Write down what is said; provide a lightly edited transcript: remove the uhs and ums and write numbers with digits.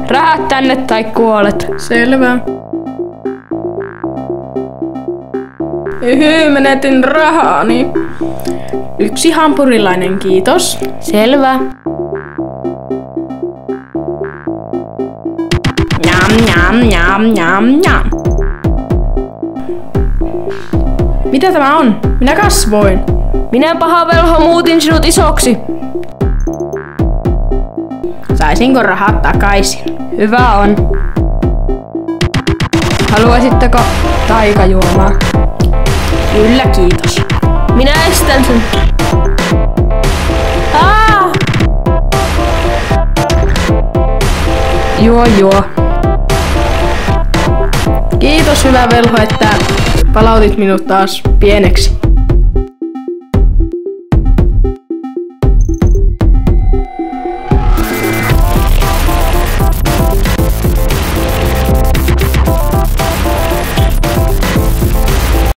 Rahat tänne tai kuolet. Selvä. Menetin rahani. 1 hampurilainen, kiitos. Selvä. Njam, njam, njam, njam, njam. Mitä tämä on? Minä kasvoin. Minä paha velho muutin sinut isoksi. Saisinko rahat takaisin? Hyvä on. Haluaisitteko taikajuomaa? Kyllä, kiitos. Minä estän sen. Juo. Kiitos hyvä velho, että palautit minut taas pieneksi.